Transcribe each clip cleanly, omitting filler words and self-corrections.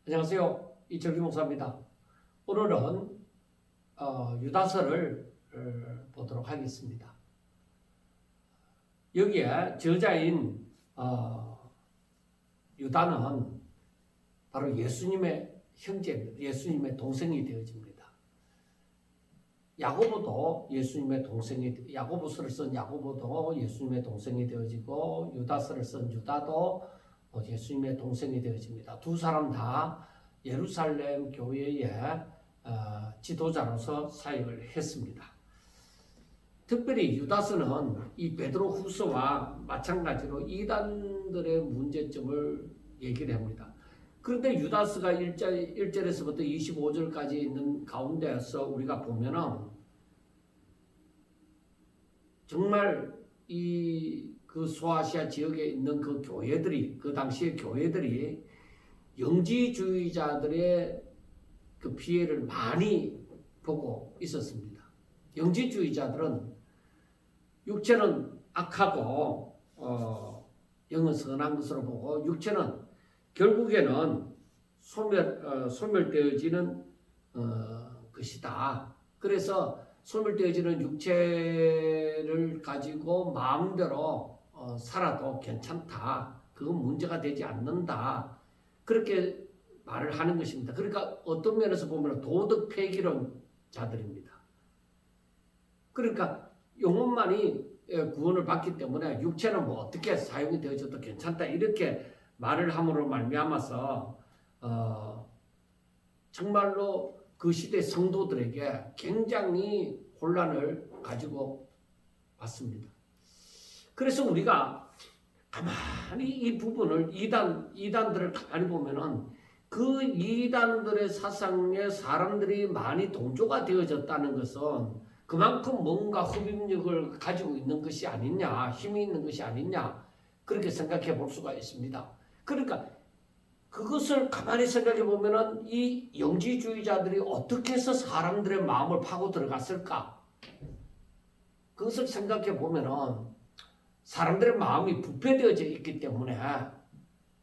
안녕하세요. 이철규 목사입니다. 오늘은 유다서를 보도록 하겠습니다. 여기에 저자인 유다는 바로 예수님의 형제입니다. 예수님의 동생이 되어집니다. 야고보도 야고보서를 쓴 야고보도 예수님의 동생이 되어지고 유다서를 쓴 유다도 예수님의 동생이 되어집니다. 두 사람 다 예루살렘 교회의 지도자로서 사역을 했습니다. 특별히 유다서는 이 베드로 후서와 마찬가지로 이단들의 문제점을 얘기를 합니다. 그런데 유다서가 1절에서부터 25절까지 있는 가운데서 우리가 보면은 정말 그 소아시아 지역에 있는 그 교회들이, 그 당시의 교회들이 영지주의자들의 그 피해를 많이 보고 있었습니다. 영지주의자들은 육체는 악하고 영은 선한 것으로 보고 육체는 결국에는 소멸되어지는 것이다. 그래서 소멸되어지는 육체를 가지고 마음대로 살아도 괜찮다. 그건 문제가 되지 않는다. 그렇게 말을 하는 것입니다. 그러니까 어떤 면에서 보면 도덕 폐기론자들입니다. 그러니까 영혼만이 구원을 받기 때문에 육체는 뭐 어떻게 사용이 되어져도 괜찮다. 이렇게 말을 함으로 말미암아서 정말로 그 시대 성도들에게 굉장히 혼란을 가지고 왔습니다. 그래서 우리가 가만히 이 부분을 이단들을 가만히 보면은 그 이단들의 사상에 사람들이 많이 동조가 되어졌다는 것은 그만큼 뭔가 흡입력을 가지고 있는 것이 아니냐, 힘이 있는 것이 아니냐, 그렇게 생각해 볼 수가 있습니다. 그러니까 그것을 가만히 생각해 보면은 이 영지주의자들이 어떻게 해서 사람들의 마음을 파고 들어갔을까? 그것을 생각해 보면은 사람들의 마음이 부패되어져 있기 때문에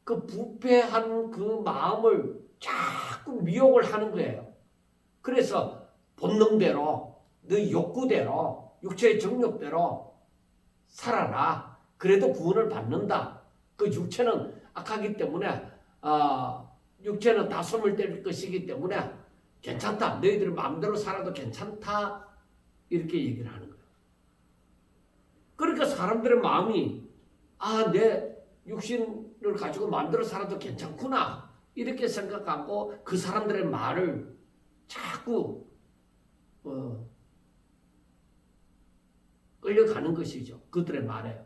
그 부패한 그 마음을 자꾸 미혹을 하는 거예요. 그래서 본능대로, 너 욕구대로, 육체의 정욕대로 살아라. 그래도 구원을 받는다. 그 육체는 악하기 때문에 육체는 다 소멸될 것이기 때문에 괜찮다. 너희들 마음대로 살아도 괜찮다. 이렇게 얘기를 하는 거예요. 그러니까 사람들의 마음이 내 육신을 가지고 마음대로 살아도 괜찮구나. 이렇게 생각하고 그 사람들의 말을 자꾸 끌려가는 것이죠. 그들의 말에.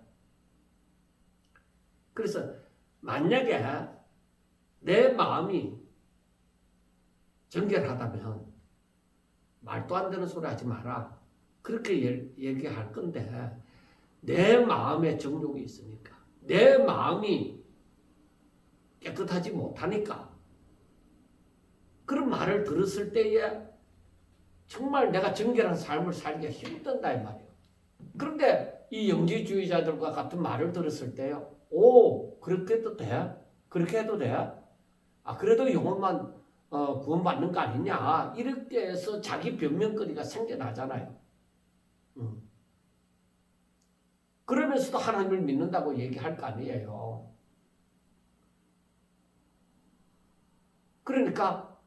그래서 만약에 내 마음이 정결하다면 말도 안 되는 소리 하지 마라. 그렇게 얘기할 건데 내 마음에 정욕이 있으니까 내 마음이 깨끗하지 못하니까 그런 말을 들었을 때에 정말 내가 정결한 삶을 살기가 힘든다 이 말이에요. 그런데 이 영지주의자들과 같은 말을 들었을 때요. 그렇게 해도 돼? 그렇게 해도 돼? 그래도 영혼만 구원받는 거 아니냐? 이렇게 해서 자기 변명거리가 생겨나잖아요. 그러면서도 하나님을 믿는다고 얘기할 거 아니에요. 그러니까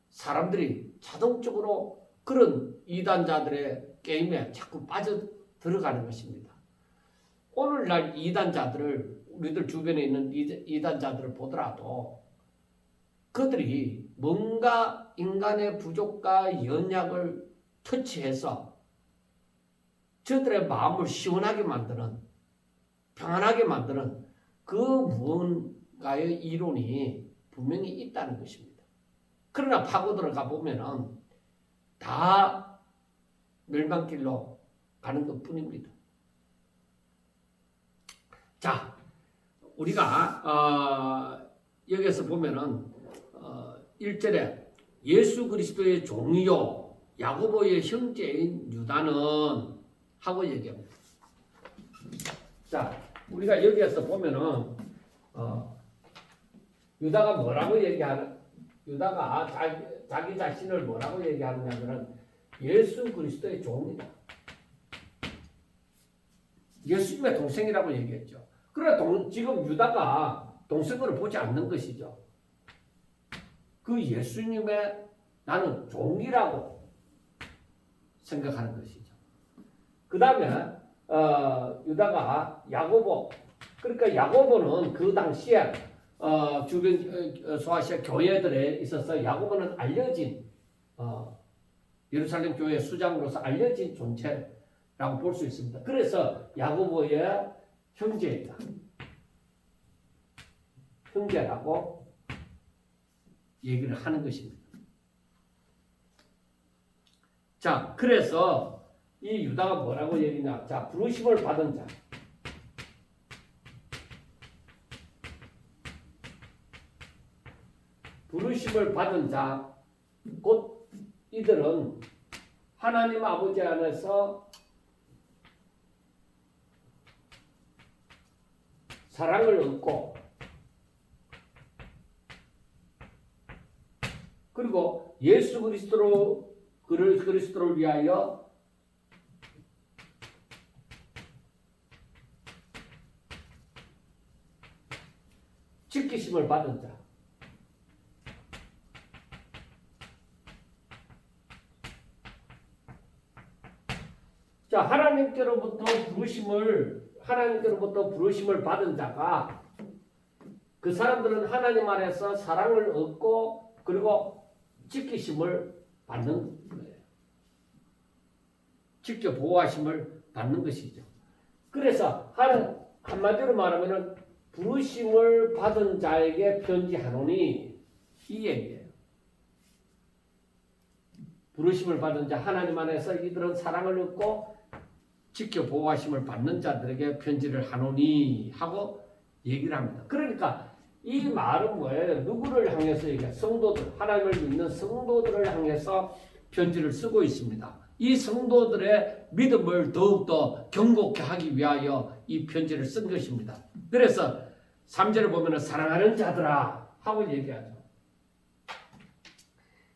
사람들이 자동적으로 그런 이단자들의 게임에 자꾸 빠져 들어가는 것입니다. 오늘날 이단자들을 우리들 주변에 있는 이단자들을 보더라도 그들이 뭔가 인간의 부족과 연약을 터치해서 저들의 마음을 시원하게 만드는, 평안하게 만드는 그 무언가의 이론이 분명히 있다는 것입니다. 그러나 파고 들어가 보면은 다 멸망길로 가는 것 뿐입니다. 자, 우리가 여기서 보면은 1절에 예수 그리스도의 종이요 야고보의 형제인 유다는 하고 얘기합니다. 자, 우리가 여기에서 보면은 유다가 뭐라고 유다가 자기 자신을 뭐라고 얘기하느냐면 예수 그리스도의 종이다. 예수님의 동생이라고 얘기했죠. 그래 지금 유다가 동생으로 보지 않는 것이죠. 그 예수님의 나는 종이라고 생각하는 것이죠. 그 다음에 유다가 야고보, 그러니까 야고보는 그 당시에 주변 소아시아 교회들에 있어서 야고보는 알려진 예루살렘 교회 수장으로서 알려진 존재라고 볼 수 있습니다. 그래서 야고보의 형제이다. 형제라고 얘기를 하는 것입니다. 자, 그래서 이 유다가 뭐라고 얘기냐? 자, 부르심을 받은 자. 부르심을 받은 자, 곧 이들은 하나님 아버지 안에서 사랑을 얻고 그리고 예수 그리스도를 위하여 지키심을 받은 자. 자, 하나님께로부터 부르심을 받은 자가 그 사람들은 하나님 안에서 사랑을 얻고 그리고 지키심을 받는 거예요. 직접 보호하심을 받는 것이죠. 그래서 한마디로 말하면은 부르심을 받은 자에게 편지하노니 이 얘기예요. 부르심을 받은 자 하나님 안에서 이들은 사랑을 얻고 지켜 보호하심을 받는 자들에게 편지를 하노니 하고 얘기를 합니다. 그러니까 이 말은 뭐예요? 누구를 향해서 얘기해요? 성도들, 하나님을 믿는 성도들을 향해서 편지를 쓰고 있습니다. 이 성도들의 믿음을 더욱더 견고케 하기 위하여 이 편지를 쓴 것입니다. 그래서 3절을 보면 사랑하는 자들아 하고 얘기하죠.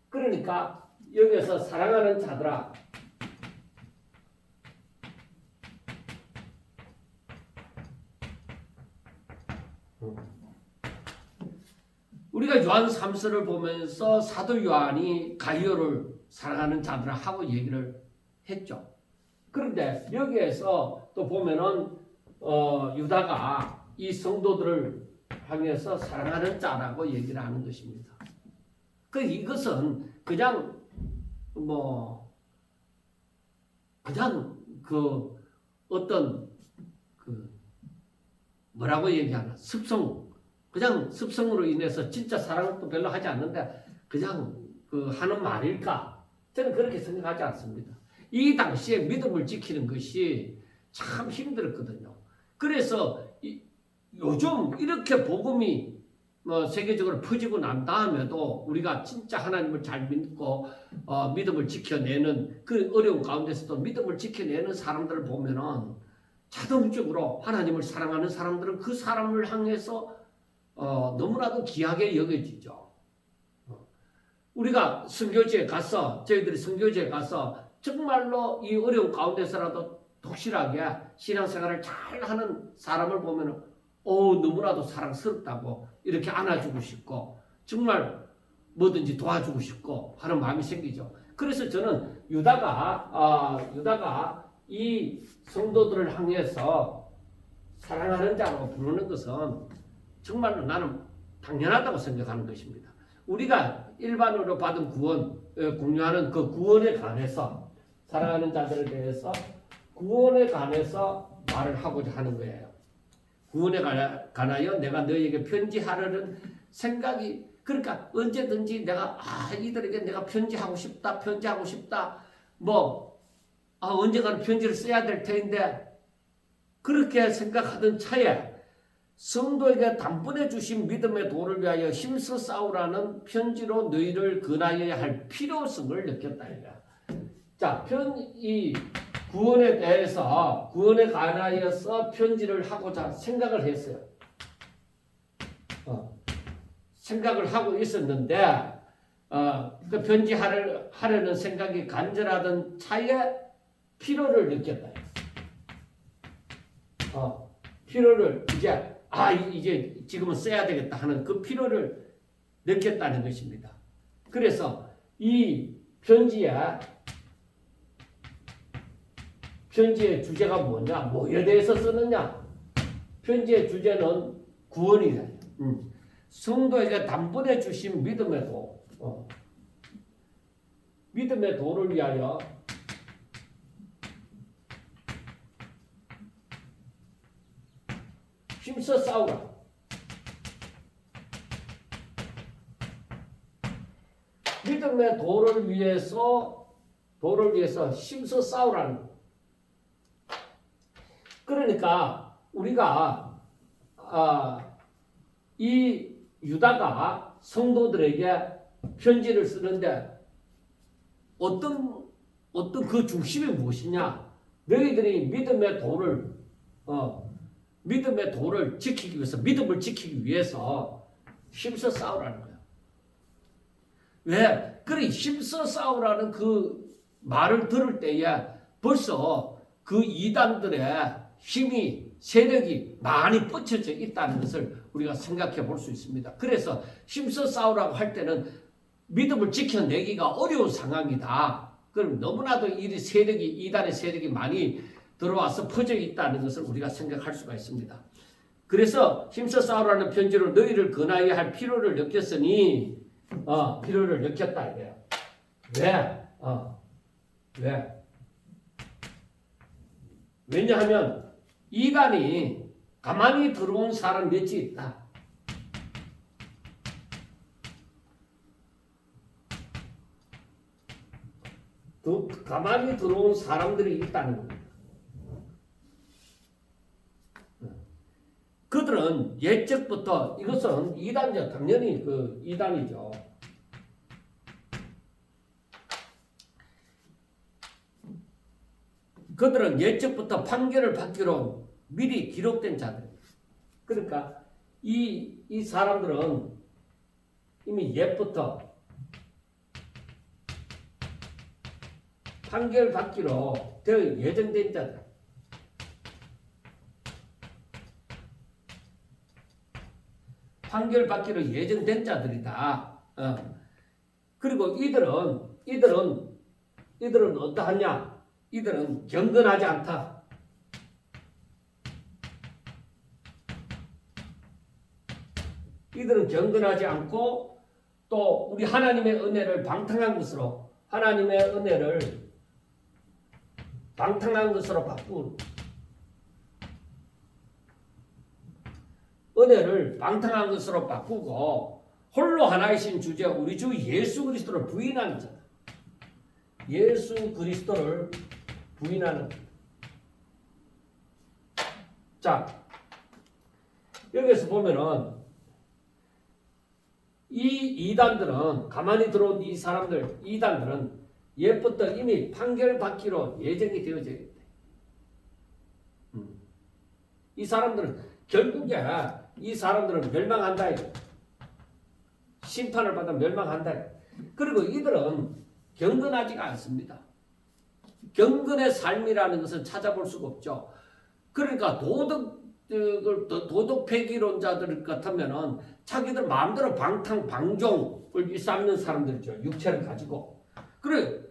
그러니까 여기서 사랑하는 자들아, 우리가 요한 3서를 보면서 사도 요한이 가이오를 사랑하는 자들아 하고 얘기를 했죠. 그런데 여기에서 또 보면은 유다가 이 성도들을 향해서 사랑하는 자라고 얘기를 하는 것입니다. 이것은 그냥 어떤 뭐라고 얘기하나 그냥 습성으로 인해서 진짜 사랑을 또 별로 하지 않는데 그냥 하는 말일까? 저는 그렇게 생각하지 않습니다. 이 당시에 믿음을 지키는 것이 참 힘들었거든요. 그래서 요즘 이렇게 복음이 세계적으로 퍼지고 난 다음에도 우리가 진짜 하나님을 잘 믿고 믿음을 지켜내는 그 어려운 가운데서도 믿음을 지켜내는 사람들을 보면은 자동적으로 하나님을 사랑하는 사람들은 그 사람을 향해서 너무나도 귀하게 여겨지죠. 우리가 저희들이 선교지에 가서 정말로 이 어려운 가운데서라도 독실하게 신앙생활을 잘 하는 사람을 보면 너무나도 사랑스럽다고 이렇게 안아주고 싶고 정말 뭐든지 도와주고 싶고 하는 마음이 생기죠. 그래서 저는 유다가 이 성도들을 향해서 사랑하는 자라고 부르는 것은 정말로 나는 당연하다고 생각하는 것입니다. 우리가 일반으로 받은 공유하는 그 구원에 관해서 사랑하는 자들에 대해서 구원에 관해서 말을 하고자 하는 거예요. 구원에 관하여 내가 너희에게 편지하려는 생각이 그러니까 언제든지 내가 이들에게 내가 편지하고 싶다 언젠가는 편지를 써야 될 텐데 그렇게 생각하던 차에 성도에게 단번에 주신 믿음의 도를 위하여 힘써 싸우라는 편지로 너희를 권하여야 할 필요성을 느꼈다. 자, 이 구원에 대해서 구원에 관하여서 편지를 하고자 생각을 했어요. 생각을 하고 있었는데 그 편지하려는 생각이 간절하던 차에 필요를 느꼈다. 필요를 이제 지금은 써야 되겠다 하는 그 필요를 느꼈다는 것입니다. 그래서 이 편지의 주제가 뭐냐? 뭐에 대해서 쓰느냐? 편지의 주제는 구원이다. 성도에게 단번에 주신 믿음의 도, 믿음의 도를 위하여 힘써 싸우라. 믿음의 도를 위해서 힘써 싸우라는 거. 그러니까 우리가 이 유다가 성도들에게 편지를 쓰는데 어떤 그 중심이 무엇이냐? 너희들이 믿음의 도를 지키기 위해서, 믿음을 지키기 위해서 힘써 싸우라는 거야. 왜? 그래, 힘써 싸우라는 그 말을 들을 때에 벌써 그 이단들의 힘이, 세력이 많이 뻗쳐져 있다는 것을 우리가 생각해 볼 수 있습니다. 그래서 힘써 싸우라고 할 때는 믿음을 지켜내기가 어려운 상황이다. 그럼 너무나도 이단의 세력이 많이 들어와서 퍼져 있다는 것을 우리가 생각할 수가 있습니다. 그래서 힘써 싸우라는 편지로 너희를 권하여 할 필요를 느꼈으니, 필요를 느꼈다 이거예요. 왜? 왜냐하면 이단이 가만히 들어온 사람 몇이 있다. 가만히 들어온 사람들이 있다는 겁니다. 그들은 예적부터, 이것은 이단이죠. 당연히 그 이단이죠. 그들은 예적부터 판결을 받기로 미리 기록된 자들. 그러니까 이 사람들은 이미 옛부터 판결 받기로 되어 예정된 자들. 판결 받기로 예정된 자들이다. 그리고 이들은 어떠하냐? 이들은 경건하지 않다. 이들은 경건하지 않고 또 우리 하나님의 은혜를 방탕한 것으로, 바꾼, 은혜를 방탕한 것으로 바꾸고 홀로 하나이신 주제 우리 주 예수 그리스도를 부인하는 자다. 예수 그리스도를 부인하는 자다. 자, 여기서 보면은 이 이단들은, 가만히 들어온 이단들은 옛부터 이미 판결받기로 예정이 되어져 있대. 이 사람들은 결국에 멸망한다. 심판을 받아 멸망한다. 그리고 이들은 경건하지가 않습니다. 경건의 삶이라는 것은 찾아볼 수가 없죠. 그러니까 도덕 폐기론자들 같으면은 자기들 마음대로 방종을 일삼는 사람들이죠. 육체를 가지고. 그래,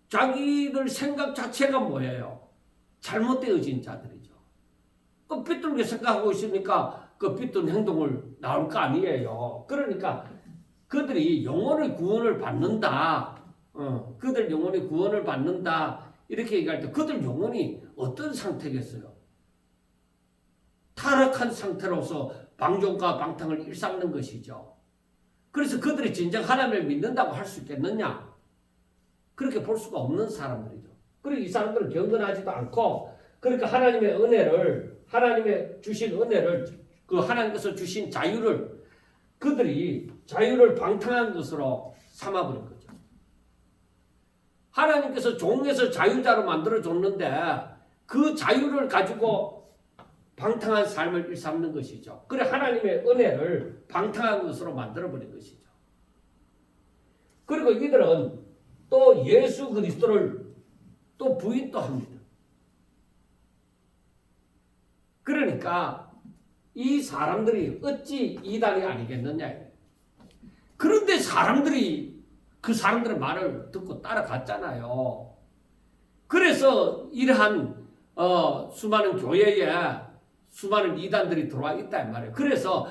자기들 생각 자체가 뭐예요? 잘못되어진 자들이죠. 그 삐뚤게 생각하고 있으니까 그 삐뚤은 행동을 나올 거 아니에요. 그러니까 그들이 영혼의 구원을 받는다. 그들 영혼의 구원을 받는다. 이렇게 얘기할 때 그들 영혼이 어떤 상태겠어요? 타락한 상태로서 방종과 방탕을 일삼는 것이죠. 그래서 그들이 진정 하나님을 믿는다고 할 수 있겠느냐? 그렇게 볼 수가 없는 사람들이죠. 그리고 이 사람들은 경건하지도 않고, 그러니까 하나님의 주신 은혜를, 그 하나님께서 주신 자유를, 그들이 자유를 방탕한 것으로 삼아버린 거죠. 하나님께서 종에서 자유자로 만들어줬는데 그 자유를 가지고 방탕한 삶을 일삼는 것이죠. 그래 하나님의 은혜를 방탕한 것으로 만들어버린 것이죠. 그리고 이들은 또 예수 그리스도를 또 부인도 합니다. 그러니까 이 사람들이 어찌 이단이 아니겠느냐. 그런데 사람들이 그 사람들의 말을 듣고 따라갔잖아요. 그래서 이러한 수많은 교회에 수많은 이단들이 들어와 있다 이 말이에요. 그래서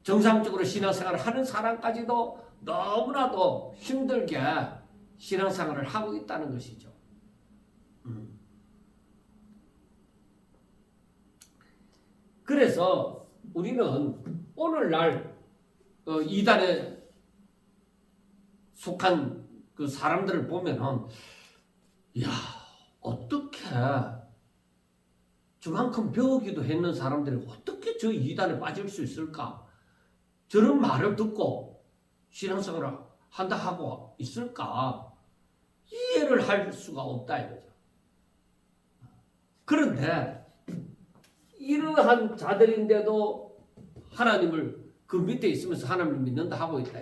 정상적으로 신앙생활을 하는 사람까지도 너무나도 힘들게 신앙생활을 하고 있다는 것이죠. 그래서 우리는 오늘날 이단에 속한 그 사람들을 보면은, 야, 어떻게 저만큼 배우기도 했는 사람들이 어떻게 저 이단에 빠질 수 있을까? 저런 말을 듣고 신앙생활을 한다 하고 있을까? 이해를 할 수가 없다 이거죠. 그런데 이러한 자들인데도 하나님을 그 밑에 있으면서 하나님을 믿는다 하고 있다.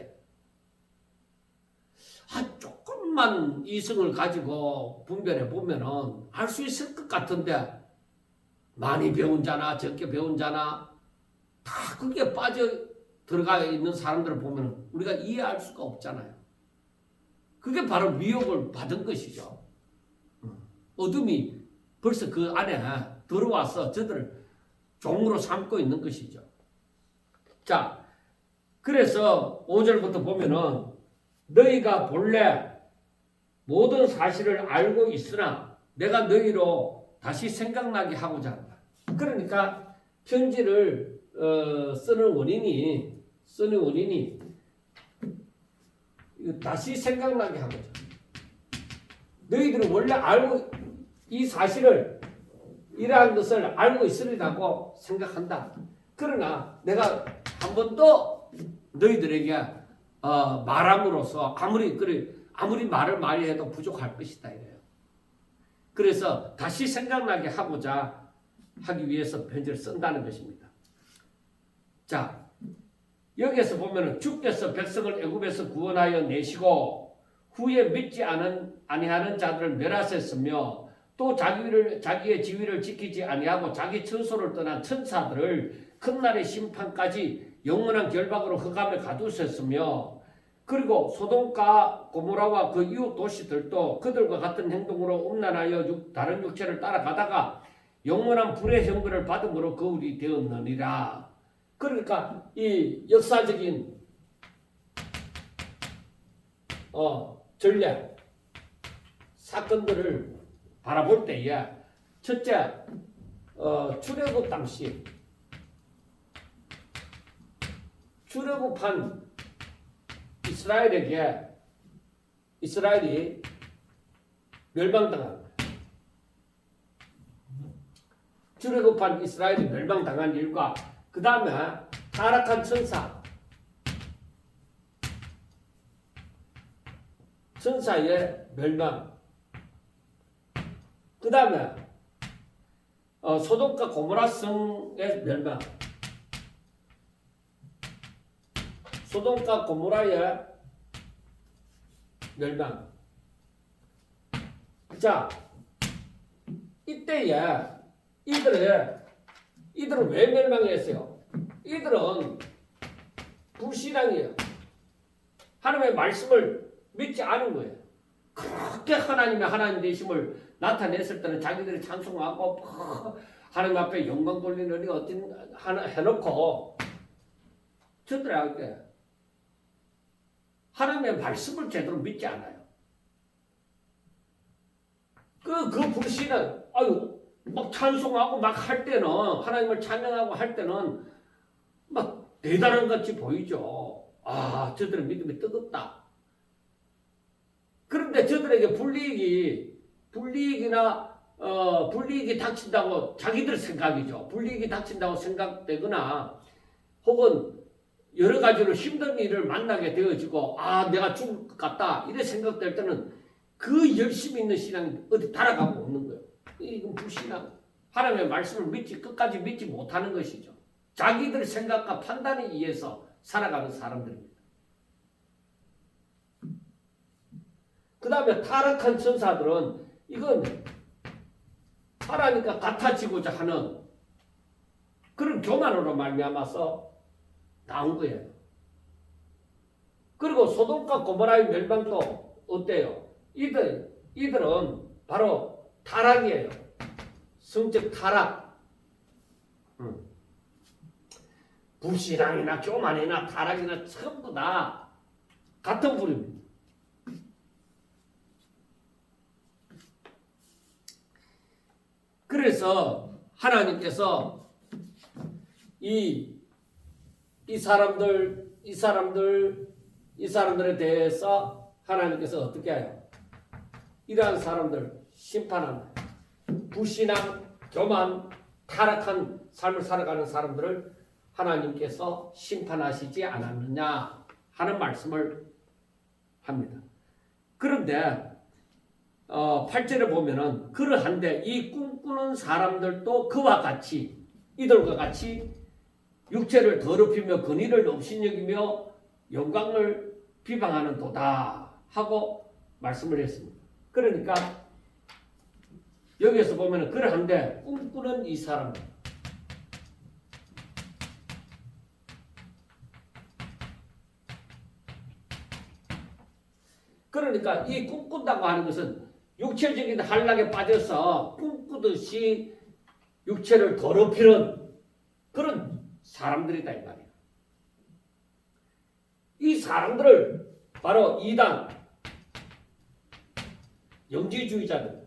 조금만 이성을 가지고 분별해 보면은 알 수 있을 것 같은데, 많이 배운 자나 적게 배운 자나 다 거기에 빠져 들어가 있는 사람들을 보면 우리가 이해할 수가 없잖아요. 그게 바로 미혹을 받은 것이죠. 어둠이 벌써 그 안에 들어와서 저들을 종으로 삼고 있는 것이죠. 자, 그래서 5절부터 보면은 너희가 본래 모든 사실을 알고 있으나 내가 너희로 다시 생각나게 하고자 한다. 그러니까 편지를 쓰는 원인이 다시 생각나게 하고자. 너희들은 원래 알고 이 사실을 이러한 것을 알고 있으리라고 생각한다. 그러나 내가 한 번 더 너희들에게 말함으로써 아무리 말을 많이 해도 부족할 것이다 이래요. 그래서 다시 생각나게 하고자 하기 위해서 편지를 쓴다는 것입니다. 자, 여기에서 보면은 주께서 백성을 애굽에서 구원하여 내시고 후에 믿지 아니하는 자들을 멸하셨으며 또 자기의 지위를 지키지 아니하고 자기 처소를 떠난 천사들을 큰 날의 심판까지 영원한 결박으로 흑암에 가두셨으며 그리고 소돔과 고모라와 그 이웃 도시들도 그들과 같은 행동으로 음란하여 다른 육체를 따라가다가 영원한 불의 형벌을 받음으로 거울이 되었느니라. 그러니까 이 역사적인 전략 사건들을 바라볼 때에 첫째 출애굽 당시 출애굽한 이스라엘이 멸망당한 출애굽한 이스라엘이 멸망당한 일과 그 다음에 타락한 천사의 멸망, 그 다음에 소돔과 고모라 성의 멸망, 소돔과 고모라의 멸망. 자, 이때에 이들은 왜 멸망했어요? 이들은 불신앙이에요. 하나님의 말씀을 믿지 않은 거예요. 그렇게 하나님 되심을 나타냈을 때는 자기들이 찬송하고 하나님 앞에 영광 돌리느니 해놓고 저들에게 하나님의 말씀을 제대로 믿지 않아요. 그 불신은 막 찬송하고 막 할 때는 하나님을 찬양하고 할 때는 막 대단한 같이 보이죠. 저들의 믿음이 뜨겁다. 그런데 저들에게 불이익이 닥친다고 자기들 생각이죠. 불이익이 닥친다고 생각되거나 혹은 여러 가지로 힘든 일을 만나게 되어지고 내가 죽을 것 같다 이래 생각될 때는 그 열심히 있는 신앙이 어디 달아가고 없는 거예요. 이건 불신앙. 하나님의 말씀을 끝까지 믿지 못하는 것이죠. 자기들 생각과 판단에 의해서 살아가는 사람들입니다. 그 다음에 타락한 천사들은 이건 하나님과 같아지고자 하는 그런 교만으로 말미암아서 나온 거예요. 그리고 소돔과 고모라의 멸망도 어때요? 이들은 바로 타락이에요. 성적 타락. 불신앙이나 교만이나 타락이나 전부 다 같은 부류입니다. 그래서 하나님께서 이 사람들에 대해서 하나님께서 어떻게 해요? 이러한 사람들 심판한다. 불신앙, 교만, 타락한 삶을 살아가는 사람들을 하나님께서 심판하시지 않았느냐 하는 말씀을 합니다. 그런데 8절에 보면은 그러한데 이 꿈꾸는 사람들도 그와 같이 이들과 같이 육체를 더럽히며 근의를 업신여기며 영광을 비방하는 도다 하고 말씀을 했습니다. 그러니까 여기에서 보면은 그러한데 꿈꾸는 이 사람들 그러니까 이 꿈꾼다고 하는 것은 육체적인 한락에 빠져서 꿈꾸듯이 육체를 더럽히는 그런 사람들이다 이 말이에요. 이 사람들을 바로 이단 영지주의자들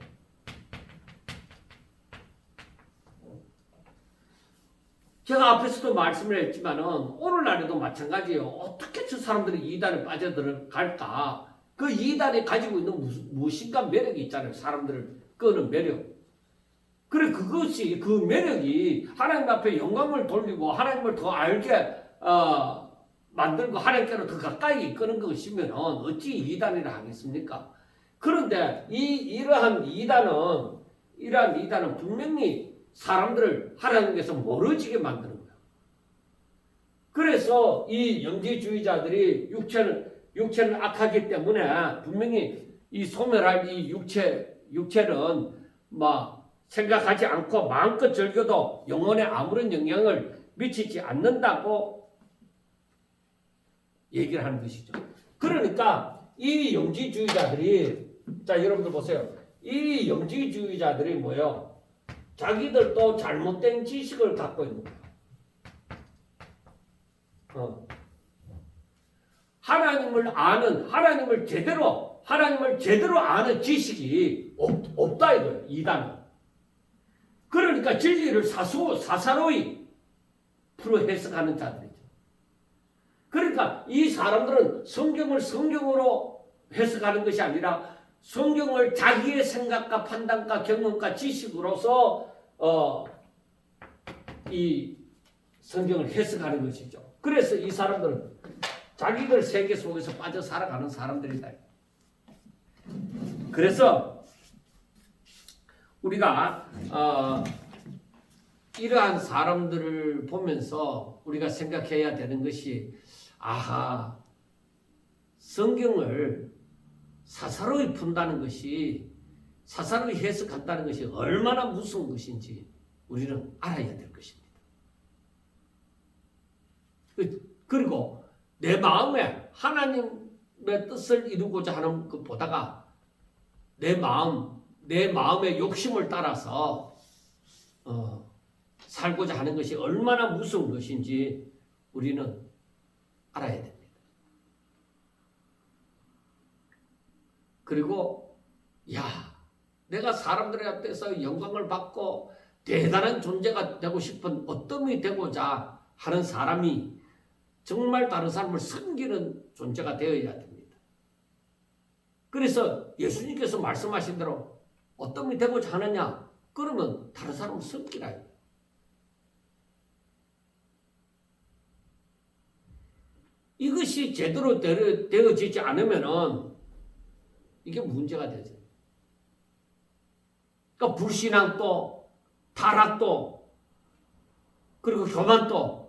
제가 앞에서도 말씀을 했지만은 오늘날에도 마찬가지예요. 어떻게 저 사람들이 이단에 빠져들어갈까? 그 이단이 가지고 있는 무엇인가 매력이 있잖아요. 사람들을 끄는 매력. 그래 그것이 그 매력이 하나님 앞에 영광을 돌리고 하나님을 더 알게 만들고 하나님께로 더 가까이 이끄는 것이면 어찌 이단이라 하겠습니까? 그런데 이러한 이단은 분명히 사람들을 하나님께서 멀어지게 만드는 거예요. 그래서 이 영지주의자들이 육체는 악하기 때문에 분명히 이 소멸할 이 육체는 생각하지 않고 마음껏 즐겨도 영혼에 아무런 영향을 미치지 않는다고 얘기를 하는 것이죠. 그러니까 이 영지주의자들이 자 여러분들 보세요. 이 영지주의자들이 뭐예요? 자기들도 잘못된 지식을 갖고 있는 거예요. 하나님을 제대로 아는 지식이 없다 이거예요. 이단은. 그러니까 진리를 사사로이 풀어 해석하는 자들이죠. 그러니까 이 사람들은 성경을 성경으로 해석하는 것이 아니라 성경을 자기의 생각과 판단과 경험과 지식으로서 이 성경을 해석하는 것이죠. 그래서 이 사람들은 자기들 세계 속에서 빠져 살아가는 사람들이다. 그래서 우리가 이러한 사람들을 보면서 우리가 생각해야 되는 것이 성경을 사사로이 푼다는 것이 사사로이 해석한다는 것이 얼마나 무서운 것인지 우리는 알아야 될 것입니다. 그리고 내 마음에 하나님의 뜻을 이루고자 하는 것보다가 내 마음의 욕심을 따라서 살고자 하는 것이 얼마나 무서운 것인지 우리는 알아야 됩니다. 그리고 내가 사람들의 앞에서 영광을 받고 대단한 존재가 되고 싶은 어떤 되고자 하는 사람이 정말 다른 사람을 섬기는 존재가 되어야 됩니다. 그래서 예수님께서 말씀하신 대로 어떤 되고자 하느냐? 그러면 다른 사람을 섬기라. 이것이 제대로 되어지지 않으면은 이게 문제가 되죠. 그러니까 불신앙도, 타락도, 그리고 교만도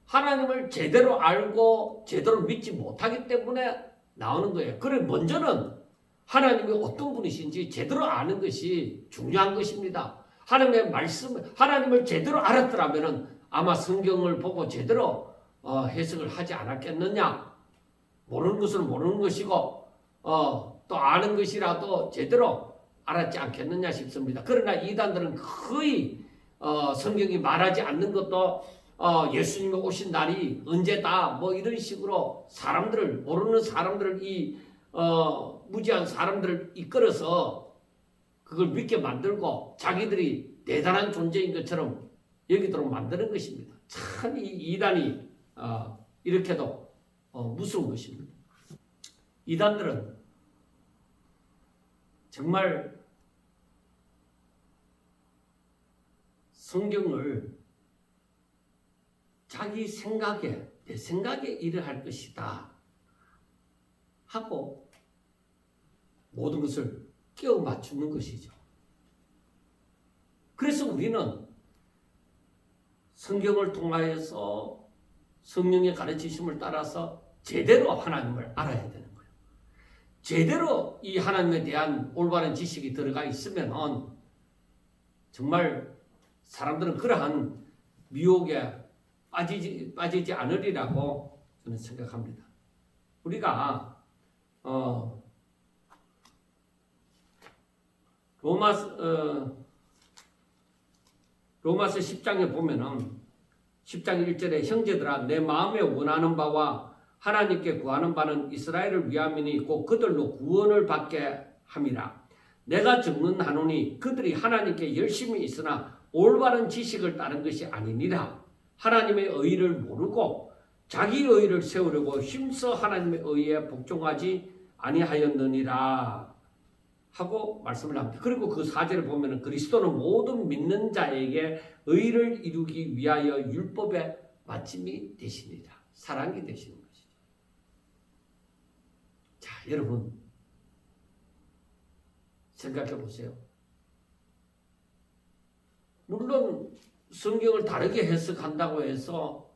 하나님을 제대로 알고 제대로 믿지 못하기 때문에 나오는 거예요. 그래 먼저는 하나님이 어떤 분이신지 제대로 아는 것이 중요한 것입니다. 하나님의 말씀, 하나님을 제대로 알았더라면 아마 성경을 보고 제대로 해석을 하지 않았겠느냐. 모르는 것은 모르는 것이고 또 아는 것이라도 제대로 알았지 않겠느냐 싶습니다. 그러나 이단들은 거의 성경이 말하지 않는 것도 예수님이 오신 날이 언제다 뭐 이런 식으로 사람들을 모르는 사람들을 무지한 사람들을 이끌어서 그걸 믿게 만들고 자기들이 대단한 존재인 것처럼 여기도록 만드는 것입니다. 참 이 이단이 이렇게도 무서운 것입니다. 이단들은 정말 성경을 자기 생각에 내 생각에 이러할 것이다 하고 모든 것을 끼워 맞추는 것이죠. 그래서 우리는 성경을 통하여서 성령의 가르치심을 따라서 제대로 하나님을 알아야 되는 거예요. 제대로 이 하나님에 대한 올바른 지식이 들어가 있으면 정말 사람들은 그러한 미혹에 빠지지 않으리라고 저는 생각합니다. 우리가 로마서 10장에 보면은 10장 1절에 형제들아 내 마음에 원하는 바와 하나님께 구하는 바는 이스라엘을 위함이니 곧 그들로 구원을 받게 함이라. 내가 증언하노니 그들이 하나님께 열심히 있으나 올바른 지식을 따른 것이 아니니라. 하나님의 의를 모르고 자기 의를 세우려고 힘써 하나님의 의에 복종하지 아니하였느니라 하고 말씀을 합니다. 그리고 그 4절을 보면 그리스도는 모든 믿는 자에게 의를 이루기 위하여 율법의 마침이 되시니라. 사랑이 되시는 것이죠. 자, 여러분 생각해 보세요. 물론 성경을 다르게 해석한다고 해서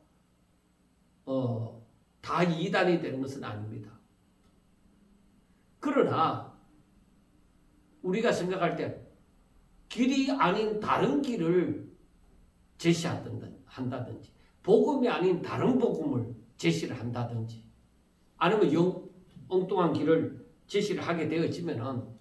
다 이단이 되는 것은 아닙니다. 그러나 우리가 생각할 때 길이 아닌 다른 길을 제시한다든지 복음이 아닌 다른 복음을 제시를 한다든지 아니면 엉뚱한 길을 제시를 하게 되어지면은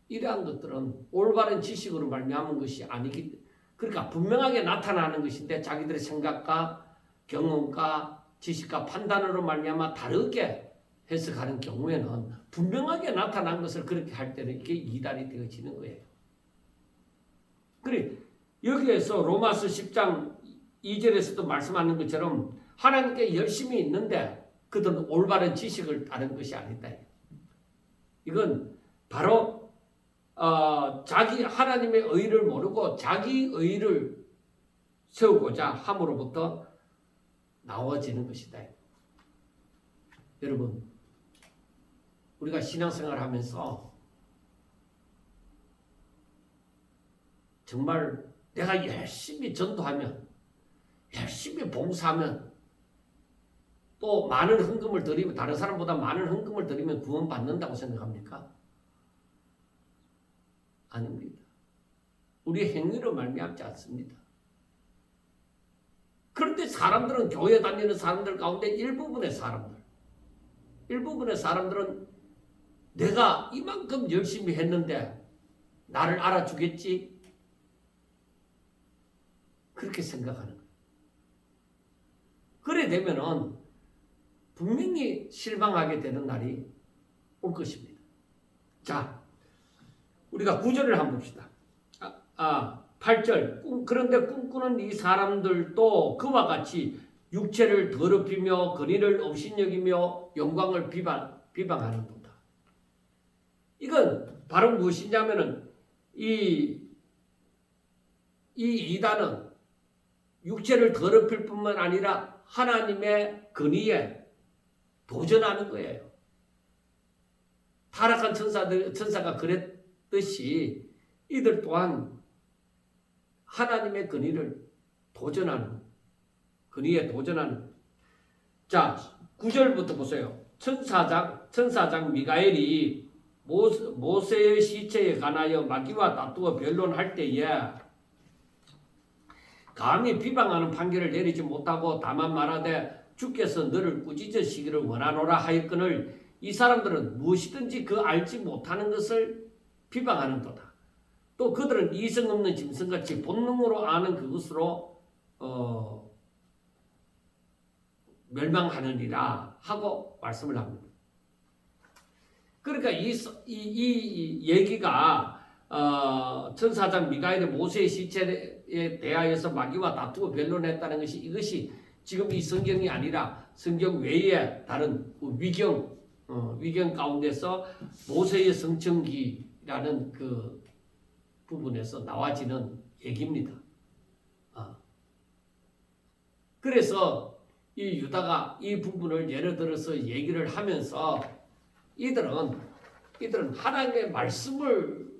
이러한 것들은 올바른 지식으로 말미암은 것이 아니기 때문에 그러니까 분명하게 나타나는 것인데 자기들의 생각과 경험과 지식과 판단으로 말미암아 다르게 해석하는 경우에는 분명하게 나타난 것을 그렇게 할 때는 이게 이단이 되어지는 거예요. 그래 여기에서 로마서 10장 2절에서도 말씀하는 것처럼 하나님께 열심히 있는데 그들은 올바른 지식을 따른 것이 아니다. 이건 바로 자기 하나님의 의를 모르고 자기 의를 세우고자 함으로부터 나와지는 것이다. 여러분 우리가 신앙생활을 하면서 정말 내가 열심히 전도하면 열심히 봉사하면 또 많은 헌금을 드리면 다른 사람보다 많은 헌금을 드리면 구원받는다고 생각합니까? 아닙니다. 우리의 행위로 말미암지 않습니다. 그런데 사람들은 교회 다니는 사람들 가운데 일부분의 사람들은 내가 이만큼 열심히 했는데 나를 알아주겠지? 그렇게 생각하는 거예요. 그래 되면은 분명히 실망하게 되는 날이 올 것입니다. 자, 우리가 9절을 한번 봅시다. 8절 그런데 꿈꾸는 이 사람들도 그와 같이 육체를 더럽히며 근의를 업신여기며 영광을 비방하는도다. 이건 바로 무엇이냐면은 이 이단은 육체를 더럽힐 뿐만 아니라 하나님의 근의에 도전하는 거예요. 타락한 천사가 그랬듯이 이들 또한 하나님의 근의를 도전하는, 근의에 도전하는. 자, 9절부터 보세요. 천사장 미가엘이 모세의 시체에 관하여 마귀와 다투어 변론할 때에 감히 비방하는 판결을 내리지 못하고 다만 말하되 주께서 너를 꾸짖으시기를 원하노라 하였거늘 이 사람들은 무엇이든지 그 알지 못하는 것을 비방하는도다. 또 그들은 이성 없는 짐승같이 본능으로 아는 그것으로 멸망하느니라 하고 말씀을 합니다. 그러니까 이 얘기가 천사장 미가엘의 모세의 시체에 대하여서 마귀와 다투고 변론했다는 것이 이것이 지금 이 성경이 아니라 성경 외에 다른 위경 가운데서 모세의 성천기라는 그 부분에서 나와지는 얘기입니다. 그래서 이 유다가 이 부분을 예를 들어서 얘기를 하면서 이들은 하나님의 말씀을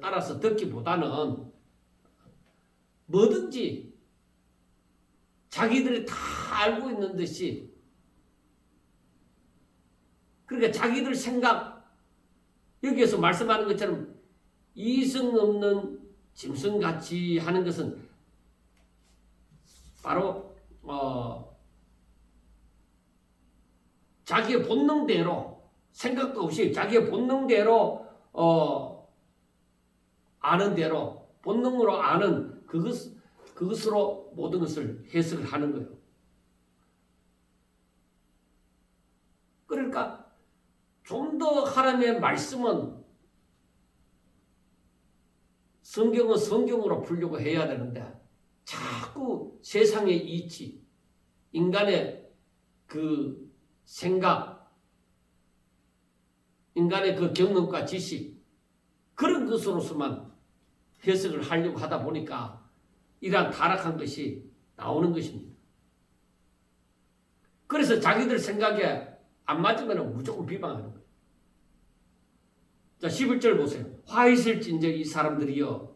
따라서 듣기보다는 뭐든지 자기들이 다 알고 있는 듯이, 그러니까 자기들 생각, 여기에서 말씀하는 것처럼 이성 없는 짐승같이 하는 것은 바로 자기의 본능대로, 생각도 없이 자기의 본능대로 아는 대로, 본능으로 아는 그것으로 모든 것을 해석을 하는 거예요. 그러니까 좀 더 하나님의 말씀은 성경은 성경으로 풀려고 해야 되는데 자꾸 세상의 이치, 인간의 그 생각, 인간의 그 경험과 지식, 그런 것으로서만 해석을 하려고 하다 보니까 이러한 타락한 것이 나오는 것입니다. 그래서 자기들 생각에 안 맞으면 무조건 비방하는 거예요. 자, 11절 보세요. 화 있을진저 이 사람들이여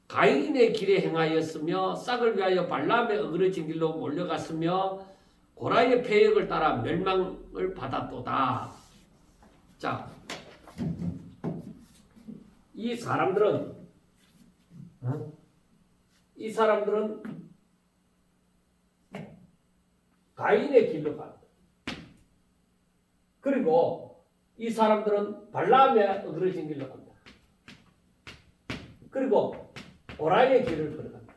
가인의 길에 행하였으며 싹을 위하여 발람의 어그러진 길로 몰려갔으며 고라의 패역을 따라 멸망을 받았도다. 자, 이 사람들은 가인의 길로 간다. 그리고 이 사람들은 발람의 어그러진 길로 간다. 그리고 고라의 길을 걸어간다.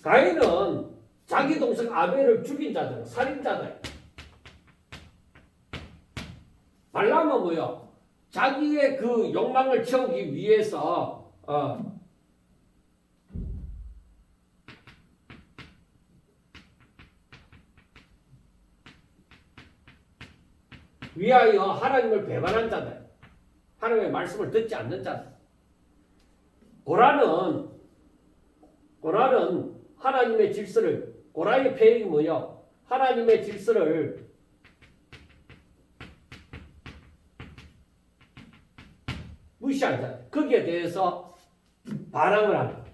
가인은 자기 동생 아벨을 죽인 자잖아. 살인자다. 발람은 뭐요? 자기의 그 욕망을 채우기 위해서 위하여 하나님을 배반한 자다. 하나님의 말씀을 듣지 않는 자다. 고라는 하나님의 질서를, 고라의 패역이 뭐요? 하나님의 질서를 무시한 자. 거기에 대해서 반항을 한다.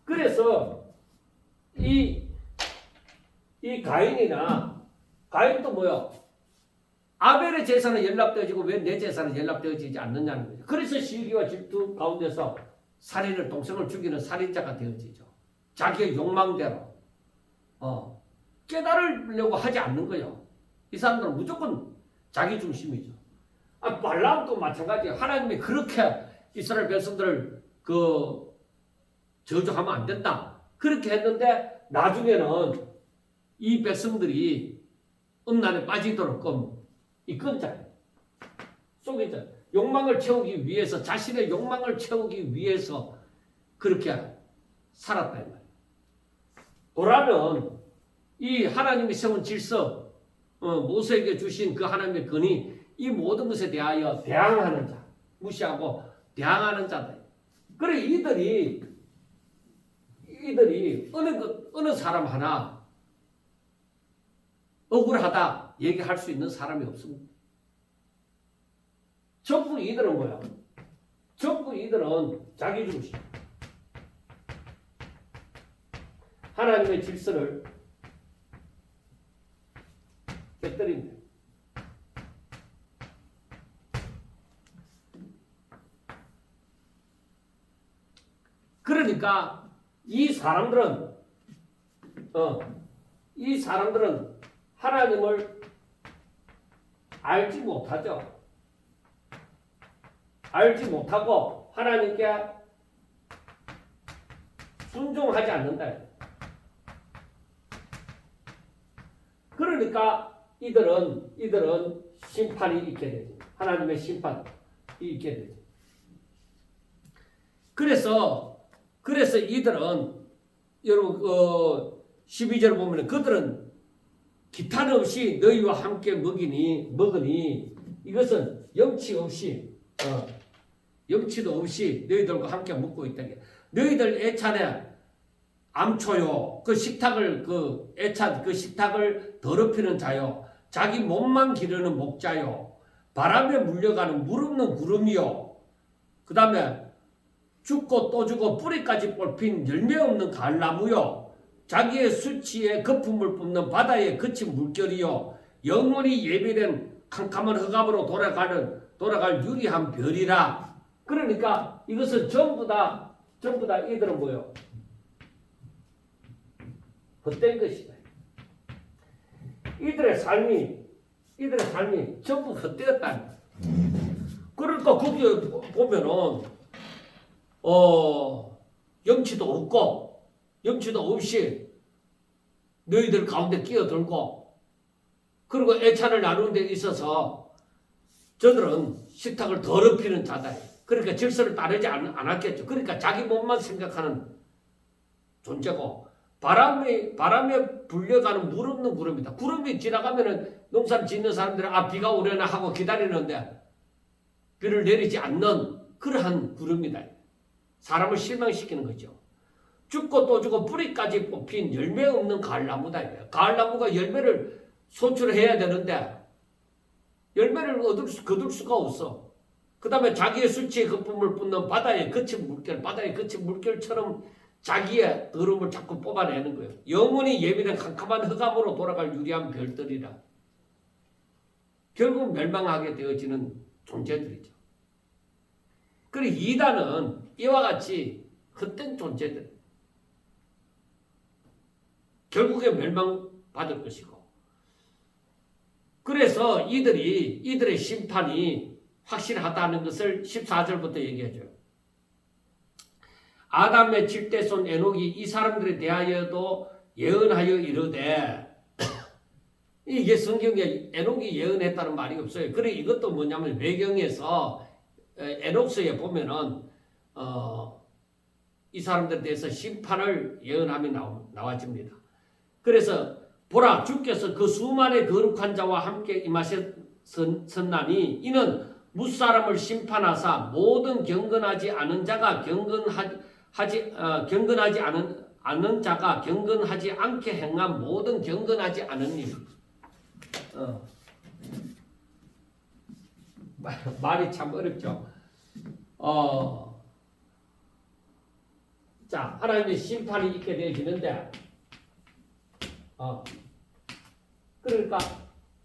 그래서 이 가인도 뭐요? 아벨의 재산은 연락되어지고 왜 내 재산은 연락되어지지 않느냐는 거죠. 그래서 시기와 질투 가운데서 동생을 죽이는 살인자가 되어지죠. 자기의 욕망대로 깨달으려고 하지 않는 거예요. 이 사람들은 무조건 자기 중심이죠. 발람도 마찬가지예요. 하나님이 그렇게 이스라엘 백성들을 저주하면 안 된다. 그렇게 했는데 나중에는 이 백성들이 음란에 빠지도록 이끈 자예요. 속인 자. 욕망을 채우기 위해서, 자신의 욕망을 채우기 위해서 그렇게 살았다. 이 말이에요. 고라는 이 하나님이 세운 질서, 모세에게 주신 그 하나님의 권위, 이 모든 것에 대하여 대항하는 자, 무시하고 대항하는 자다. 그래 이들이 어느 사람 하나 억울하다 얘기할 수 있는 사람이 없습니다. 전부 이들은 뭐야? 전부 이들은 자기 중심. 하나님의 질서를 깨뜨립니다. 그러니까 이 사람들은 하나님을 알지 못하죠. 알지 못하고 하나님께 순종하지 않는다. 그러니까 이들은 심판이 있게 되죠. 하나님의 심판이 있게 되죠. 그래서 이들은 여러분 12절 보면 그들은 기탄 없이 너희와 함께 먹으니 이것은 염치도 없이 너희들과 함께 먹고 있다. 너희들 애찬에 암초요 그 식탁을 그 식탁을 더럽히는 자요 자기 몸만 기르는 목자요 바람에 물려가는 물 없는 구름이요 그 다음에 죽고 또 죽고 뿌리까지 뽑힌 열매 없는 가을나무요 자기의 수치에 거품을 뿜는 바다에 그친 물결이요 영원히 예비된 캄캄한 흑암으로 돌아갈 유리한 별이라. 그러니까 이것은 전부 다 이들은 뭐요? 헛된 것이다. 이들의 삶이 전부 헛되었다. 그러니까 거기에 보면은 염치도 없이 너희들 가운데 끼어들고 그리고 애찬을 나누는 데 있어서 저들은 식탁을 더럽히는 자다. 그러니까 질서를 따르지 않았겠죠. 그러니까 자기 몸만 생각하는 존재고 바람에 불려가는 물 없는 구름이다. 구름이 지나가면은 농사를 짓는 사람들은 비가 오려나 하고 기다리는데 비를 내리지 않는 그러한 구름이다. 사람을 실망시키는 거죠. 죽고 또 죽고 뿌리까지 뽑힌 열매 없는 가을나무다. 가을나무가 열매를 소출해야 되는데 열매를 거둘 수가 없어. 그 다음에 자기의 수치에 거품을 뿜는 바다에 거친 물결처럼 자기의 더러움을 자꾸 뽑아내는 거예요. 영원히 예비된 캄캄한 흑암으로 돌아갈 유리한 별들이라. 결국 멸망하게 되어지는 존재들이죠. 그리고 이단은 이와 같이 헛된 존재들. 결국에 멸망받을 것이고. 그래서 이들의 심판이 확실하다는 것을 14절부터 얘기해줘요. 아담의 7대 손 에녹이 이 사람들에 대하여도 예언하여 이르되 이게 성경에 에녹이 예언했다는 말이 없어요. 그래 이것도 뭐냐면 외경에서 에녹서에 보면은 이 사람들에 대해서 심판을 예언함이 나와집니다. 그래서 보라 주께서 그 수많은 거룩한 자와 함께 임하셨나니 이는 무사람을 심판하사 모든 경건하지 않은 자가 경건하지 않은 자가 경건하지 않게 행한 모든 경건하지 않은 일. 말이 참 어렵죠. 자, 하나님의 심판이 있게 되어지는데, 그러니까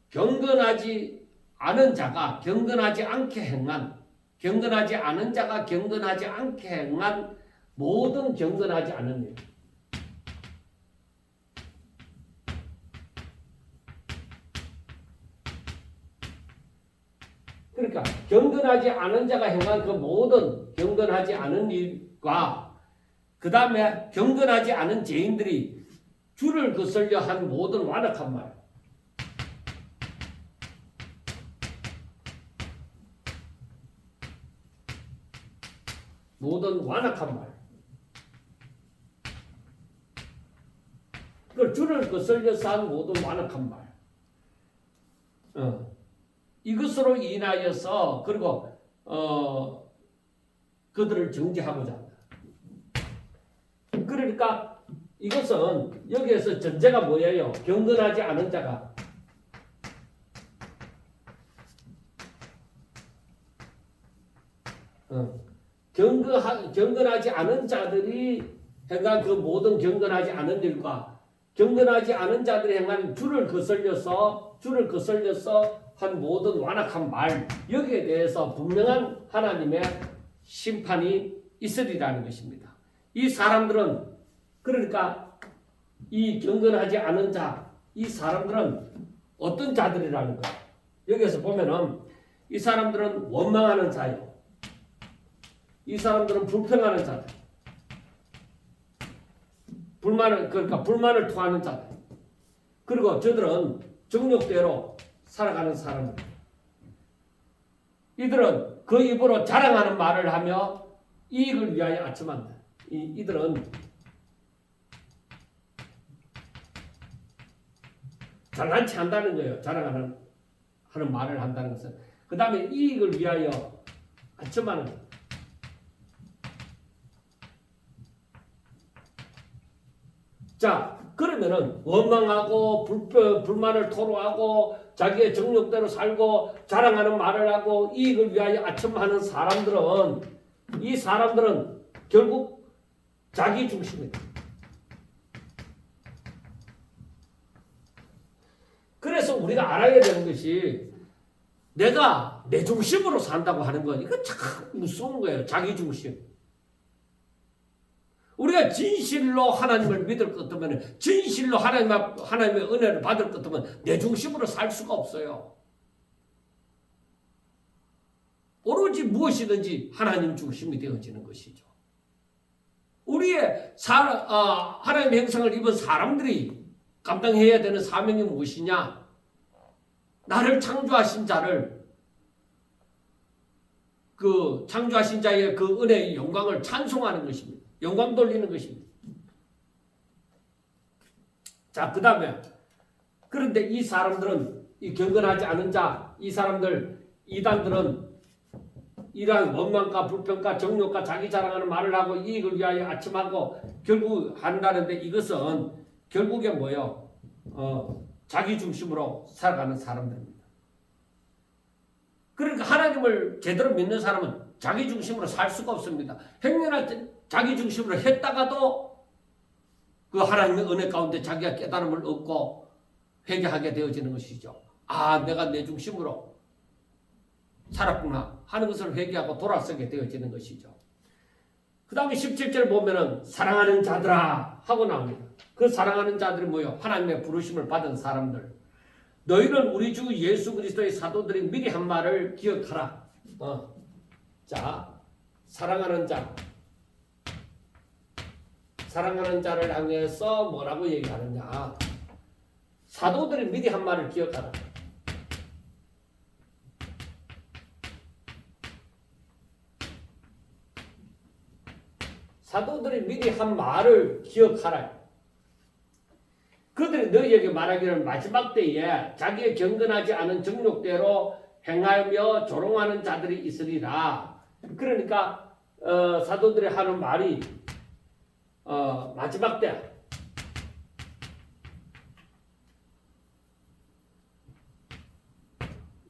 경건하지 않은 자가 경건하지 않게 행한, 경건하지 않은 자가 경건하지 않게 행한 모든 경건하지 않은 일. 그러니까 경건하지 않은 자가 행한 그 모든 경건하지 않은 일과 그 다음에 경건하지 않은 죄인들이 주를 거슬려 한 모든 완악한 말. 모든 완악한 말. 그 주를 거슬려서 한 모든 완악한 말. 이것으로 인하여서 그리고 그들을 정죄하고자 한다. 그러니까 이것은 여기에서 전제가 뭐예요? 경건하지 않은 자가 경건하지 않은 자들이 행한 그 모든 경건하지 않은 일과 경건하지 않은 자들이 행한 줄을 거슬려서 한 모든 완악한 말 여기에 대해서 분명한 하나님의 심판이 있으리라는 것입니다. 이 사람들은 그러니까 이 경건하지 않은 자, 이 사람들은 어떤 자들이라는 거예요. 여기서 보면은 이 사람들은 원망하는 자예요. 이 사람들은 불평하는 자들. 불만을 토하는 자들. 그리고 저들은 정욕대로 살아가는 사람들. 이들은 그 입으로 자랑하는 말을 하며 이익을 위하여 아첨한다. 이들은 잘난치 한다는 거예요. 자랑하는 말을 한다는 것은. 그 다음에 이익을 위하여 아첨하는 거예요. 자, 그러면은 원망하고 불만을 토로하고 자기의 정욕대로 살고 자랑하는 말을 하고 이익을 위하여 아첨하는 사람들은 이 사람들은 결국 자기 중심이다. 그래서 우리가 알아야 되는 것이 내가 내 중심으로 산다고 하는 건 이거 참 무서운 거예요. 자기 중심. 우리가 진실로 하나님을 믿을 것 같으면 진실로 하나님의 은혜를 받을 것 같으면 내 중심으로 살 수가 없어요. 오로지 무엇이든지 하나님 중심이 되어지는 것이죠. 우리의 하나님의 형상을 입은 사람들이 감당해야 되는 사명이 무엇이냐? 나를 창조하신 자를 그 창조하신 자의 그 은혜의 영광을 찬송하는 것입니다. 영광 돌리는 것입니다. 자, 그 다음에 그런데 이 사람들은 이 경건하지 않은 자, 이 사람들 이단들은 이러한 원망과 불평과 정욕과 자기 자랑하는 말을 하고 이익을 위하여 아첨하고 결국 한다는데 이것은 결국에 뭐예요? 자기 중심으로 살아가는 사람들입니다. 그러니까 하나님을 제대로 믿는 사람은 자기 중심으로 살 수가 없습니다. 행렬할 때 자기 중심으로 했다가도 그 하나님의 은혜 가운데 자기가 깨달음을 얻고 회개하게 되어지는 것이죠. 아, 내가 내 중심으로 살았구나 하는 것을 회개하고 돌아서게 되어지는 것이죠. 그 다음에 17절 보면은 사랑하는 자들아 하고 나옵니다. 그 사랑하는 자들이 뭐예요? 하나님의 부르심을 받은 사람들. 너희는 우리 주 예수 그리스도의 사도들이 미리 한 말을 기억하라. 자, 사랑하는 자. 사랑하는 자를 향해서 뭐라고 얘기하느냐? 사도들이 미리 한 말을 기억하라. 사도들이 미리 한 말을 기억하라. 그들이 너희에게 말하기를 마지막 때에 자기의 경건하지 않은 정욕대로 행하며 조롱하는 자들이 있으리라. 그러니까 사도들이 하는 말이 마지막 때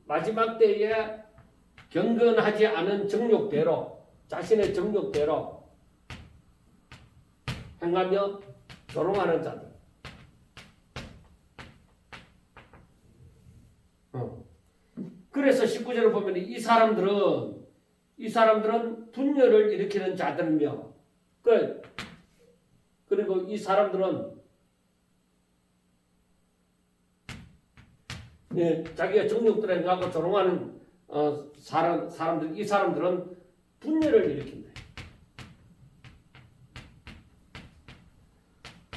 마지막 때에 경건하지 않은 정욕대로 자신의 정욕대로 행하며 조롱하는 자들. 그래서 19절을 보면 이 사람들은 분열을 일으키는 자들이며 그리고 이 사람들은 자기가 정욕들에 행하고 조롱하는 사람들, 이 사람들은 분열을 일으킨다.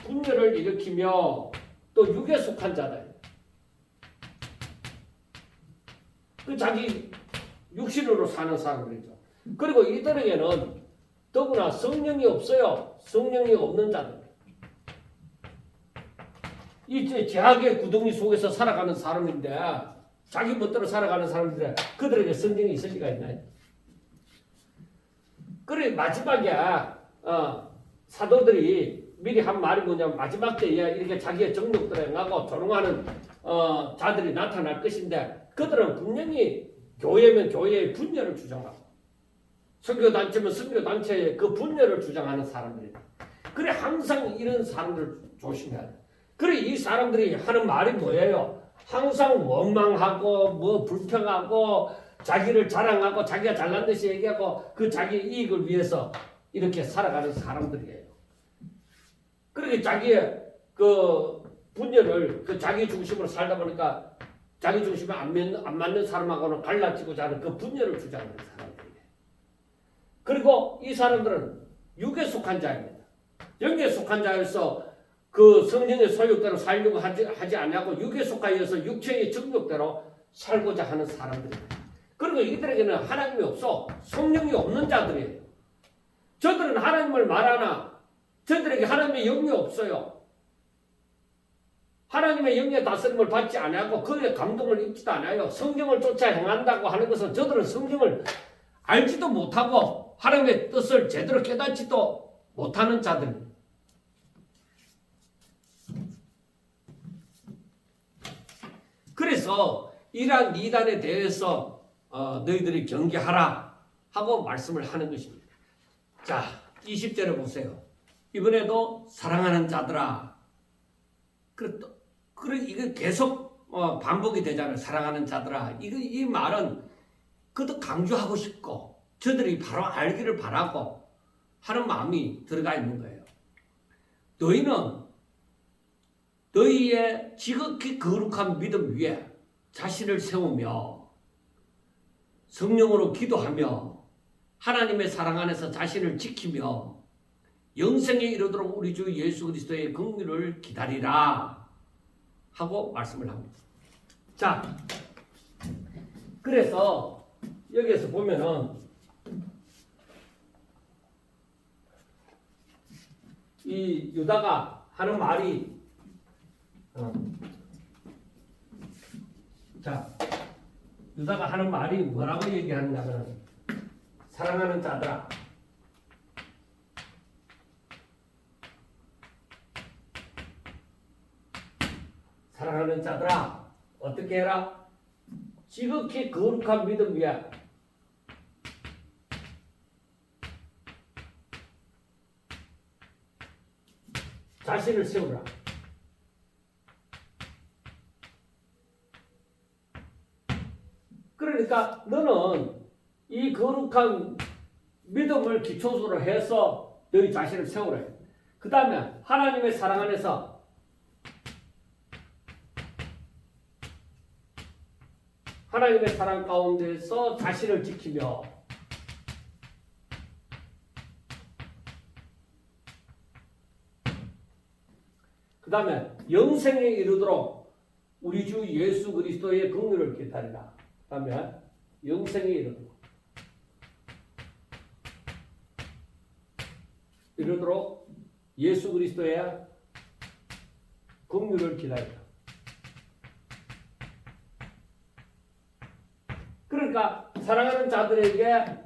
분열을 일으키며 또 육에 속한 자다. 그 자기 육신으로 사는 사람들이죠. 그리고 이들에게는 더구나 성령이 없어요. 성령이 없는 자들. 이 죄악의 구덩이 속에서 살아가는 사람인데 자기 멋대로 살아가는 사람들에 그들에게 성령이 있을 리가 있나요? 그래 마지막에 사도들이 미리 한 말이 뭐냐면 마지막 때에 이렇게 자기의 정욕들에 행하고 조롱하는 자들이 나타날 것인데 그들은 분명히 교회면 교회의 분열을 주장하고 선교단체면 선교단체의 그 분열을 주장하는 사람들이다. 그래 항상 이런 사람들 조심해야 돼. 그래 이 사람들이 하는 말이 뭐예요? 항상 원망하고 뭐 불평하고 자기를 자랑하고 자기가 잘난 듯이 얘기하고 그 자기 이익을 위해서 이렇게 살아가는 사람들이에요. 그렇게 자기의 그 분열을 그 자기 중심으로 살다 보니까 자기 중심에 안 맞는 사람하고는 갈라지고자 하는 그 분열을 주장하는 사람들이에요. 그리고 이 사람들은 육에 속한 자입니다. 영에 속한 자여서 그 성령의 소욕대로 살려고 하지 않냐고 육에 속하여서 육체의 정욕대로 살고자 하는 사람들입니다. 그리고 이들에게는 하나님이 없어 성령이 없는 자들이에요. 저들은 하나님을 말하나 저들에게 하나님의 영이 없어요. 하나님의 영의 다스림을 받지 않고 그의 감동을 입지도 않아요. 성경을 쫓아 행한다고 하는 것은 저들은 성경을 알지도 못하고 하나님의 뜻을 제대로 깨닫지도 못하는 자들입니다. 그래서 이러한 이단에 대해서 너희들이 경계하라 하고 말씀을 하는 것입니다. 자, 20절에 보세요. 이번에도 사랑하는 자들아. 그래 이게 계속 반복이 되잖아요. 사랑하는 자들아. 이 말은 그것도 강조하고 싶고 저들이 바로 알기를 바라고 하는 마음이 들어가 있는 거예요. 너희는 너희의 지극히 거룩한 믿음 위에 자신을 세우며 성령으로 기도하며 하나님의 사랑 안에서 자신을 지키며 영생에 이르도록 우리 주 예수 그리스도의 긍휼을 기다리라 하고 말씀을 합니다. 자, 그래서 여기에서 보면은 이 유다가 하는 말이 자, 유다가 하는 말이 뭐라고 얘기하느냐면 사랑하는 자들아, 사랑하는 자들아, 어떻게 해라? 지극히 거룩한 믿음 위에 자신을 세우라. 그러니까 너는 이 거룩한 믿음을 기초로 해서 너희 자신을 세우라. 그 다음에 하나님의 사랑 안에서 하나님의 사랑 가운데서 자신을 지키며 그 다음에 영생에 이르도록 우리 주 예수 그리스도의 긍휼을 기다리라. 그 다음에 영생에 이르도록 예수 그리스도의 긍휼을 기다리라. 그러니까 사랑하는 자들에게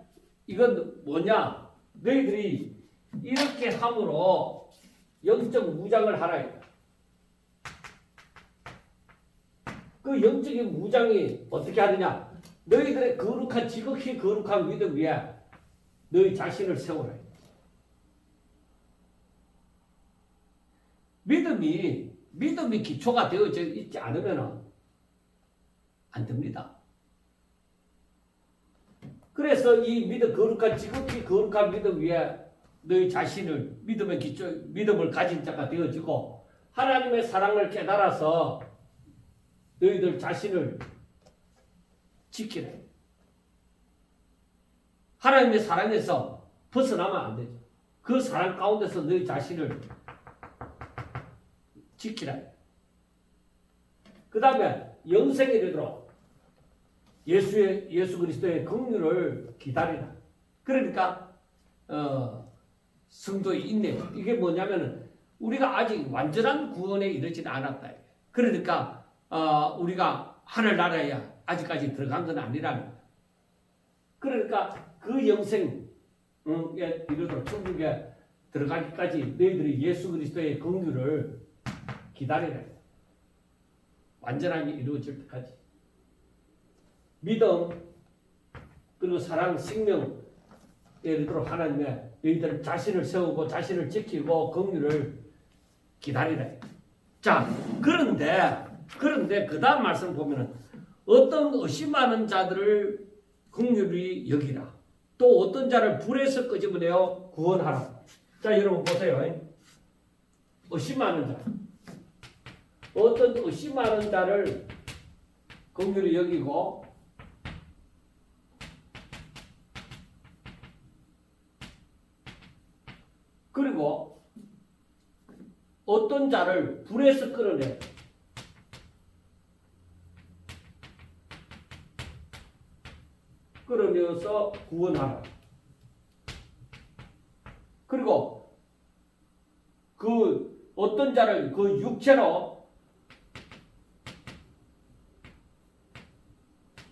이건 뭐냐? 너희들이 이렇게 함으로 영적 무장을 하라. 그 영적인 무장이 어떻게 하느냐? 너희들의 거룩한 지극히 거룩한 믿음 위에 너희 자신을 세우라. 믿음이 기초가 되어져 있지 않으면 안 됩니다. 그래서 이 거룩한 지극히 거룩한 믿음 위에 너희 자신을 믿음의 기초, 믿음을 가진 자가 되어지고 하나님의 사랑을 깨달아서 너희들 자신을 지키래. 하나님의 사랑에서 벗어나면 안 되죠. 그 사랑 가운데서 너희 자신을 지키라. 그 다음에 영생에 이르도록 예수 그리스도의 긍휼을 기다리라. 그러니까 성도의 인내. 이게 뭐냐면은 우리가 아직 완전한 구원에 이르지는 않았다. 그러니까 우리가 하늘나라에 아직까지 들어간 건 아니라는 거야. 그러니까 그 영생에 이르도록 천국에 들어가기까지 너희들이 예수 그리스도의 긍휼을 기다리라. 완전하게 이루어질 때까지. 믿음 그리고 사랑, 생명에 이르도록 하나님의 너희들 자신을 세우고 자신을 지키고 긍휼을 기다리라. 자, 그런데 그 다음 말씀 보면은 어떤 의심하는 자들을 긍휼히 여기라. 또 어떤 자를 불에서 끄집어내어 구원하라. 자, 여러분 보세요. 의심하는 자. 어떤 의심하는 자를 긍휼히 여기고 그리고 어떤 자를 불에서 끌어내 끌어내어서 구원하라. 그리고 그 어떤 자를 그 육체로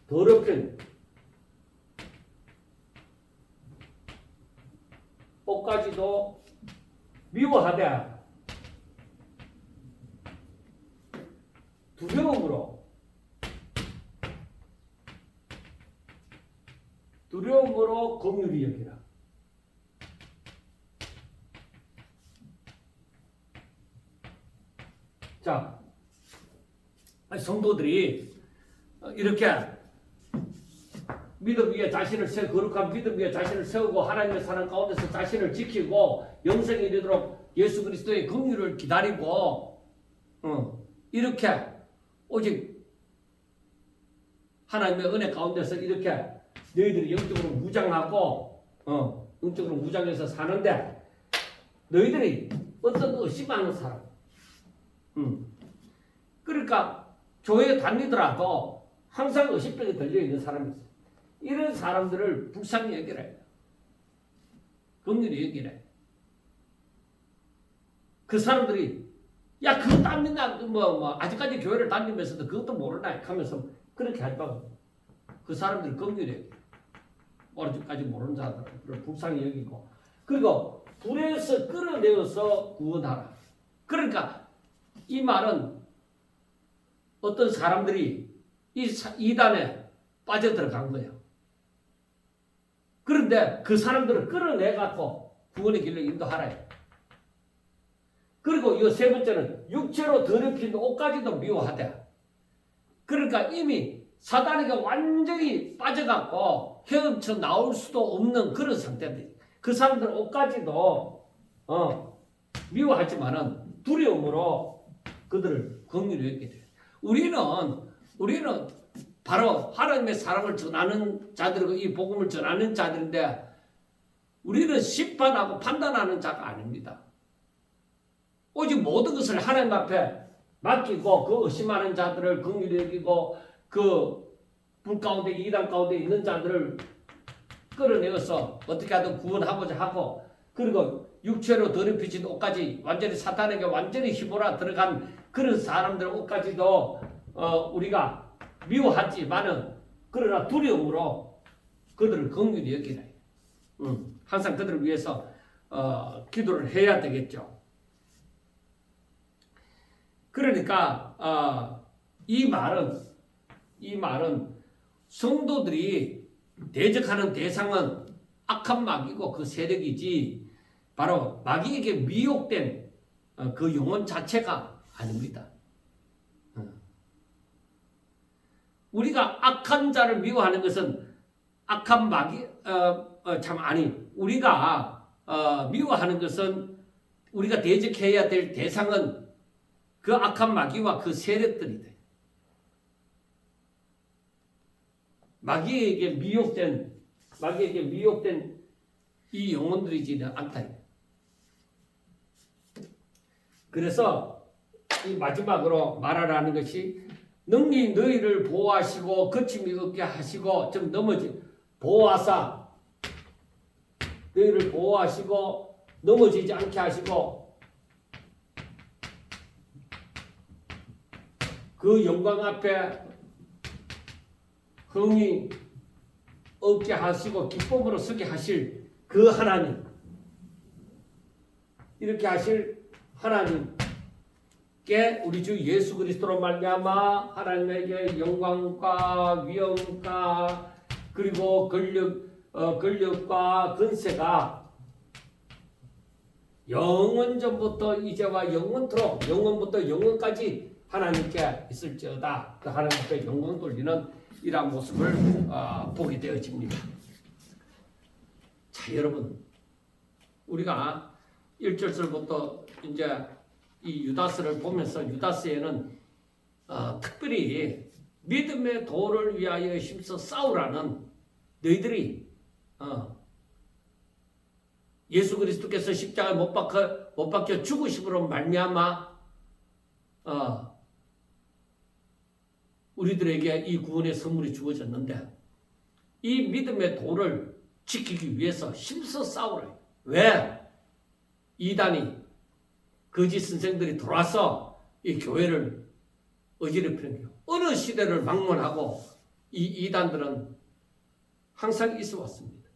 더럽힌 옷까지도 미워하되 두려움으로 긍휼히 여기라. 자, 성도들이 이렇게 믿음 위에 자신을 세우고 거룩한 믿음 위에 자신을 세우고 하나님의 사랑 가운데서 자신을 지키고 영생에 이르도록 예수 그리스도의 긍휼을 기다리고 이렇게 오직 하나님의 은혜 가운데서 이렇게 너희들이 영적으로 무장하고 영적으로 무장해서 사는데 너희들이 어떤 의심하는 사람 그러니까 교회에 다니더라도 항상 의심병이 들려있는 사람이 있어요. 이런 사람들을 불쌍히 여기래. 긍휼히 여기래. 그 사람들이 야 그거 땀이나 아직까지 교회를 다니면서도 그것도 모르나 하면서 그렇게 하지 말고 그 사람들이 긍휼히 여기래. 오늘까지 모르는 자들을 불쌍히 여기고 그리고 불에서 끌어내어서 구원하라. 그러니까 이 말은 어떤 사람들이 이 이단에 빠져들어간 거예요. 그런데 그 사람들을 끌어내갖고 구원의 길로 인도하라. 그리고 이 세 번째는 육체로 더럽힌 옷까지도 미워하되 그러니까 이미 사단에게 완전히 빠져갖고 헤엄쳐 나올 수도 없는 그런 상태들. 그 사람들 옷까지도 미워하지만은 두려움으로 그들을 긍휼히 여기게 돼요. 우리는 바로 하나님의 사랑을 전하는 자들이고 이 복음을 전하는 자들인데 우리는 심판하고 판단하는 자가 아닙니다. 오직 모든 것을 하나님 앞에 맡기고 그 의심하는 자들을 긍휼히 여기고 그 불 가운데 이단 가운데 있는 자들을 끌어내어서 어떻게 하든 구원하고자 하고 그리고 육체로 더럽혀진 옷까지 완전히 사탄에게 완전히 휘몰아 들어간 그런 사람들 옷까지도 우리가 미워하지만은 그러나 두려움으로 그들을 긍휼히 여기라. 항상 그들을 위해서 기도를 해야 되겠죠. 그러니까 이 말은 성도들이 대적하는 대상은 악한 마귀고 그 세력이지 바로 마귀에게 미혹된 그 영혼 자체가 아닙니다. 우리가 악한 자를 미워하는 것은 악한 마귀 우리가 미워하는 것은 우리가 대적해야 될 대상은 그 악한 마귀와 그 세력들이다. 마귀에게 미혹된 이 영혼들이지 않다. 그래서 이 마지막으로 말하라는 것이 능히 너희를 보호하시고 거침이 없게 하시고 좀 보호하사 너희를 보호하시고 넘어지지 않게 하시고 그 영광 앞에 흥이 없게 하시고 기쁨으로 서게 하실 그 하나님 이렇게 하실 하나님께 우리 주 예수 그리스도로 말미암아 하나님에게 영광과 위엄과 그리고 권력과 권세가 영원전부터 이제와 영원토록 영원부터 영원까지 하나님께 있을지어다. 그 하나님 앞에 영광 돌리는 이러한 모습을 보게 되어집니다. 자, 여러분, 우리가 1절부터 이제 이 유다스를 보면서 유다스에는 특별히 믿음의 도를 위하여 힘써 싸우라는 너희들이 예수 그리스도께서 십자가에 못 박혀 죽으심으로 말미암아 우리들에게 이 구원의 선물이 주어졌는데 이 믿음의 도를 지키기 위해서 힘써 싸우라. 왜? 이단이 거짓 선생들이 들어와서 이 교회를 어지럽히는 거. 어느 시대를 막론하고 이 이단들은 항상 있어 왔습니다.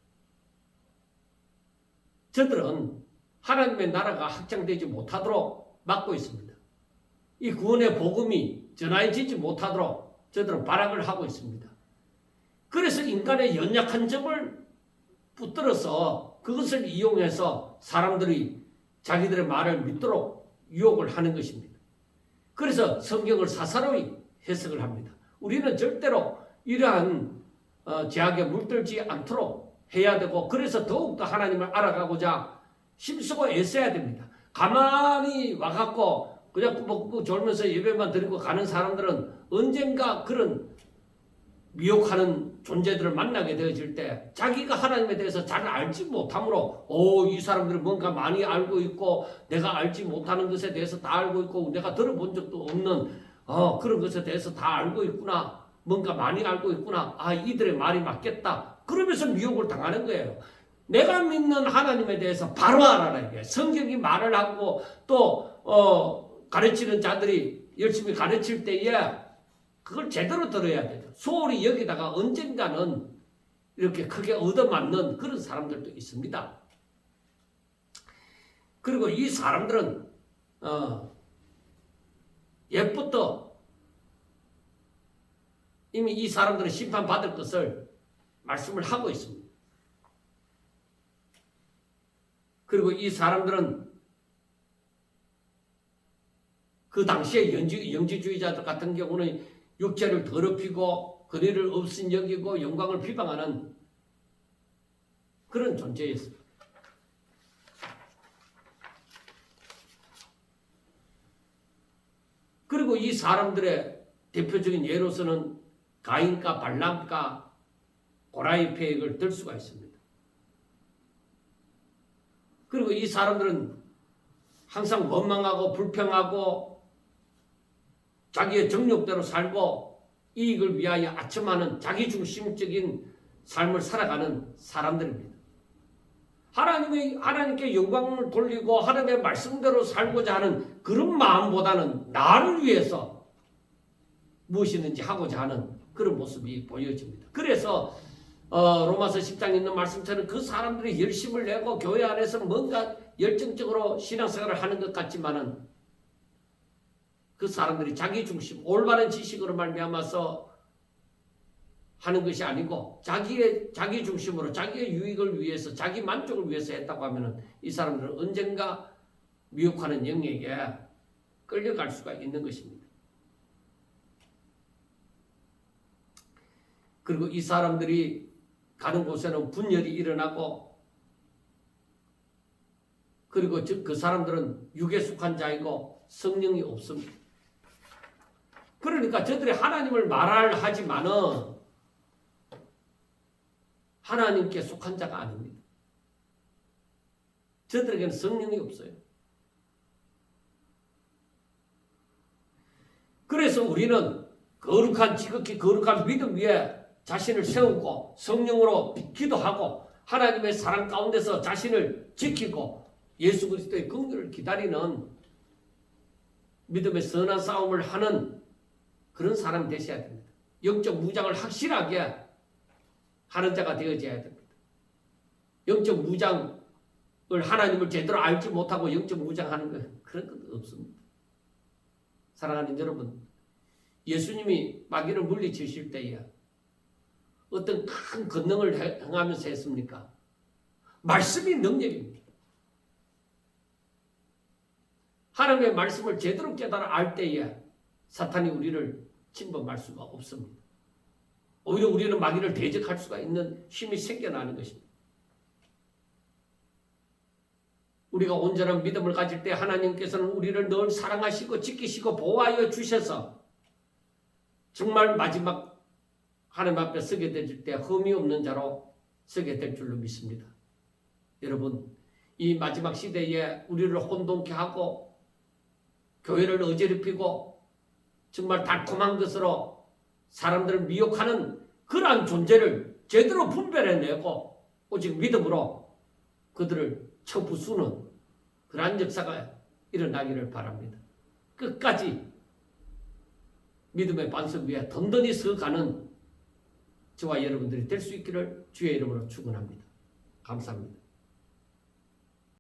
저들은 하나님의 나라가 확장되지 못하도록 막고 있습니다. 이 구원의 복음이 전해지지 못하도록 저들은 발악을 하고 있습니다. 그래서 인간의 연약한 점을 붙들어서 그것을 이용해서 사람들이 자기들의 말을 믿도록 유혹을 하는 것입니다. 그래서 성경을 사사로이 해석을 합니다. 우리는 절대로 이러한 제약에 물들지 않도록 해야 되고 그래서 더욱더 하나님을 알아가고자 힘쓰고 애써야 됩니다. 가만히 와갖고 그냥 먹고 졸면서 예배만 드리고 가는 사람들은 언젠가 그런 미혹하는 존재들을 만나게 되어질 때 자기가 하나님에 대해서 잘 알지 못함으로 이 사람들은 뭔가 많이 알고 있고 내가 알지 못하는 것에 대해서 다 알고 있고 내가 들어본 적도 없는 그런 것에 대해서 다 알고 있구나. 뭔가 많이 알고 있구나. 이들의 말이 맞겠다. 그러면서 미혹을 당하는 거예요. 내가 믿는 하나님에 대해서 바로 알아라. 이게 성경이 말을 하고 또 가르치는 자들이 열심히 가르칠 때에 그걸 제대로 들어야 돼요. 소홀히 여기다가 언젠가는 이렇게 크게 얻어맞는 그런 사람들도 있습니다. 그리고 이 사람들은 옛부터 이미 이 사람들은 심판받을 것을 말씀을 하고 있습니다. 그리고 이 사람들은 그 당시에 영지주의자들 같은 경우는 육체를 더럽히고 그리를 없인 여기고 영광을 비방하는 그런 존재였습니다. 그리고 이 사람들의 대표적인 예로서는 가인과 발람과 고라의 계획을 들 수가 있습니다. 그리고 이 사람들은 항상 원망하고 불평하고 자기의 정욕대로 살고 이익을 위하여 아첨하는 자기중심적인 삶을 살아가는 사람들입니다. 하나님께 영광을 돌리고 하나님의 말씀대로 살고자 하는 그런 마음보다는 나를 위해서 무엇이든지 하고자 하는 그런 모습이 보여집니다. 그래서 로마서 10장에 있는 말씀처럼 그 사람들이 열심을 내고 교회 안에서 뭔가 열정적으로 신앙생활을 하는 것 같지만은 그 사람들이 자기 중심, 올바른 지식으로 말미암아서 하는 것이 아니고 자기 중심으로 자기의 유익을 위해서 자기 만족을 위해서 했다고 하면은 이 사람들은 언젠가 미혹하는 영에게 끌려갈 수가 있는 것입니다. 그리고 이 사람들이 가는 곳에는 분열이 일어나고 그리고 그 사람들은 육에 속한 자이고 성령이 없습니다. 그러니까 저들이 하나님을 말하지만은 하나님께 속한 자가 아닙니다. 저들에게는 성령이 없어요. 그래서 우리는 지극히 거룩한 믿음 위에 자신을 세우고 성령으로 기도하고 하나님의 사랑 가운데서 자신을 지키고 예수 그리스도의 긍휼을 기다리는 믿음의 선한 싸움을 하는 그런 사람이 되셔야 됩니다. 영적 무장을 확실하게 하는 자가 되어져야 됩니다. 영적 무장을 하나님을 제대로 알지 못하고 영적 무장하는 것 그런 것 없습니다. 사랑하는 여러분, 예수님이 마귀를 물리치실 때에 어떤 큰 권능을 행하면서 했습니까? 말씀이 능력입니다. 하나님의 말씀을 제대로 깨달아 알 때에 사탄이 우리를 침범할 수가 없습니다. 오히려 우리는 마귀를 대적할 수가 있는 힘이 생겨나는 것입니다. 우리가 온전한 믿음을 가질 때 하나님께서는 우리를 늘 사랑하시고 지키시고 보호하여 주셔서 정말 마지막 하나님 앞에 서게 될 때 흠이 없는 자로 서게 될 줄로 믿습니다. 여러분, 이 마지막 시대에 우리를 혼돈케 하고 교회를 어지럽히고 정말 달콤한 것으로 사람들을 미혹하는 그러한 존재를 제대로 분별해내고 오직 믿음으로 그들을 쳐부수는 그러한 역사가 일어나기를 바랍니다. 끝까지 믿음의 반석 위에 든든히 서가는 저와 여러분들이 될 수 있기를 주의 이름으로 축원합니다. 감사합니다.